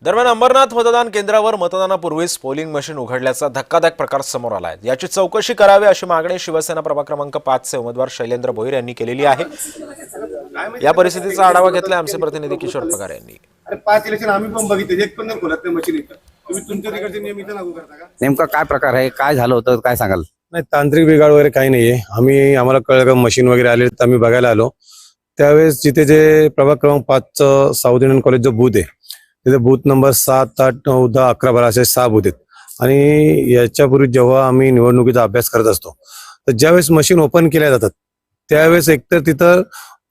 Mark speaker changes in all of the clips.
Speaker 1: दरम्यान अंबरनाथ मतदान केंद्रावर मतदानापूर्वीच पोलिंग मशीन उघडल्याचा धक्कादायक प्रकार समोर आला आहे। याची चौकशी करावी अशी मागणी शिवसेना प्रभाग क्रमांक 5 चे उमेदवार शैलेंद्र भोईर यांनी केलेली आहे। या परिस्थितीचा आढावा घेतला आमचे प्रतिनिधी किशोर पगार यांनी।
Speaker 2: अरे 5 इलेक्शन आम्ही पण बघितले, एक पण नाही खोलत नाही मशीन इथं। तुम्ही तुमच्या तिकडचे नियम इथं लागू करता का?
Speaker 3: नेमका काय प्रकार आहे, काय झालं होतं, काय सांगाल?
Speaker 4: नाही, तांत्रिक बिघाड वगैरे काही नाहीये। आम्हाला कळलं का मशीन वगैरे आले तर आम्ही बघायला आलो। त्यावेळेस जिथे जे प्रभाग क्रमांक 5चं साऊथ इंडियन कॉलेज जो बूथ आहे तिथे बूथ नंबर 7, 8, 9, 10, 11, 12 असे 6 बूथ आहेत। आणि याच्यापूर्वी जेव्हा आम्ही निवडणुकीचा अभ्यास करत असतो तर ज्यावेळेस मशीन ओपन केल्या जातात त्यावेळेस एकतर तिथं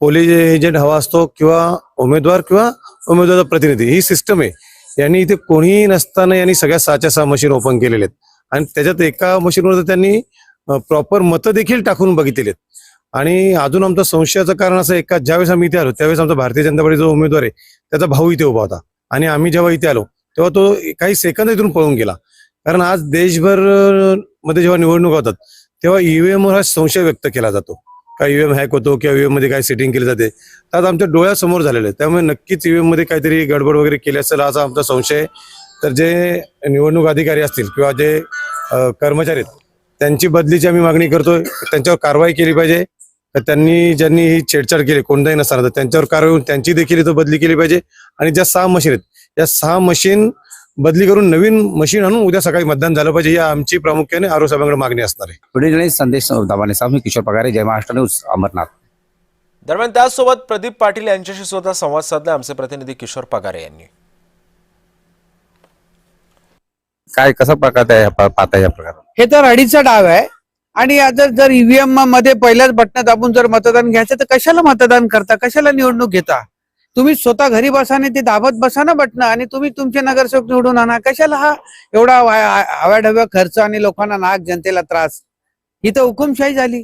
Speaker 4: पोलिस एजंट हवा असतो किंवा उमेदवाराचा प्रतिनिधी, ही सिस्टम आहे। यांनी इथे कोणीही नसताना यांनी सगळ्या 6च्या 6 मशीन ओपन केलेले आहेत आणि त्याच्यात एका मशीनवर तर त्यांनी प्रॉपर मतं देखील टाकून बघितलेली आहेत। आणि अजून आमचं संशयाचं कारण असं आहे का ज्यावेळेस आम्ही इथे आलो त्यावेळेस आमचा भारतीय जनता पार्टीचा जो उमेदवार आहे त्याचा भाऊ इथे उभा होता आणि आम्ही जेव्हा इथे आलो तेव्हा तो काही सेकंद इथून पळून गेला। कारण आज देशभर मध्ये जेव्हा निवडणूक होतात तेव्हा ईव्हीएम वर हा संशय व्यक्त केला जातो का ईव्हीएम हॅक होतो किंवा ईव्हीएम मध्ये काही सेटिंग केली जाते, तर आज आमच्या डोळ्यासमोर झालेलं आहे। त्यामुळे नक्कीच ईव्हीएम मध्ये काहीतरी गडबड वगैरे केली असेल असा आमचा संशय आहे। तर जे निवडणूक अधिकारी असतील किंवा जे कर्मचारी आहेत त्यांची बदलीची आम्ही मागणी करतोय। त्यांच्यावर कारवाई केली पाहिजे। तर ज्यांनी ही छेडछाड केली कोणताही नसताना तर त्यांच्यावर कारवाई होऊन त्यांची देखील इथं बदली केली पाहिजे। आणि ज्या 6 मशीन आहेत या 6 मशीन बदली करून नवीन मशीन आणून उद्या सकाळी मतदान झालं पाहिजे, ही आमची प्रामुख्याने आरोग्य साहेबांकडे मागणी असणार आहे।
Speaker 3: व्हिडिओ संदेश दाबाने साहेब, मी किशोर पगारे, जय महाराष्ट्र न्यूज, अंबरनाथ।
Speaker 1: दरम्यान त्यासोबत प्रदीप पाटील यांच्याशी सुद्धा संवाद साधला आमचे प्रतिनिधी किशोर पगारे यांनी।
Speaker 3: काय कसा प्रकार आहे, पाहता या प्रकार?
Speaker 5: हे तर अडीचा डाव आहे आणि आता जर ईव्हीएम मध्ये पहिल्याच बटन दाबून जर मतदान घ्यायचं तर कशाला मतदान करता, कशाला निवडणूक घेता? तुम्ही स्वतः घरी बसा आणि ते दाबत बसा ना बटन आणि तुम्ही तुमचे नगरसेवक निवडून आणा। कशाला हा एवढा आव्याढव्या खर्च आणि लोकांना नाक, जनतेला त्रास? ही तर हुकुमशाही झाली।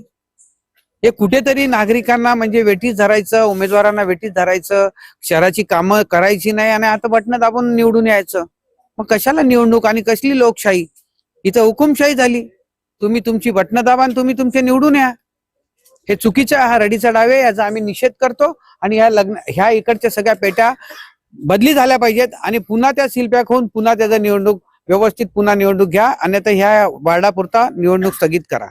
Speaker 5: हे कुठेतरी नागरिकांना म्हणजे वेठीस धरायचं, उमेदवारांना वेठीस धरायचं, शहराची कामं करायची नाही आणि आता बटन दाबून निवडून यायचं। मग कशाला निवडणूक आणि कसली लोकशाही? इथं हुकुमशाही झाली। तुम्ही तुमची बटणं दाबा आणि तुम्ही तुमचे निवडून या। हे चुकीचं, हा रडीचा डाव आहे, याचा आम्ही निषेध करतो। आणि ह्या इकडच्या सगळ्या पेट्या बदली झाल्या पाहिजेत आणि पुन्हा त्या सीलपॅक होऊन पुन्हा त्याचा निवडणूक व्यवस्थित पुन्हा निवडणूक घ्या, अन्यथा ह्या वार्डापुरता निवडणूक स्थगित करा।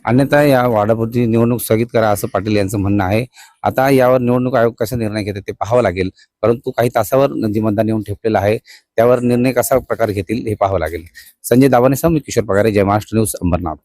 Speaker 3: अन्यथा या वार्डापुरती निवडणूक स्थगित करा असं पाटील यांचं म्हणणं आहे। आता यावर निवडणूक आयोग कसा निर्णय घेते ते पाहावं लागेल, परंतु काही तासावर जे मतदान येऊन ठेपलेलं आहे त्यावर निर्णय कसा प्रकार घेतील हे पाहावं लागेल। संजय दाबाने, मी किशोर पगारे, जय महाराष्ट्र न्यूज, अंबरनाथ।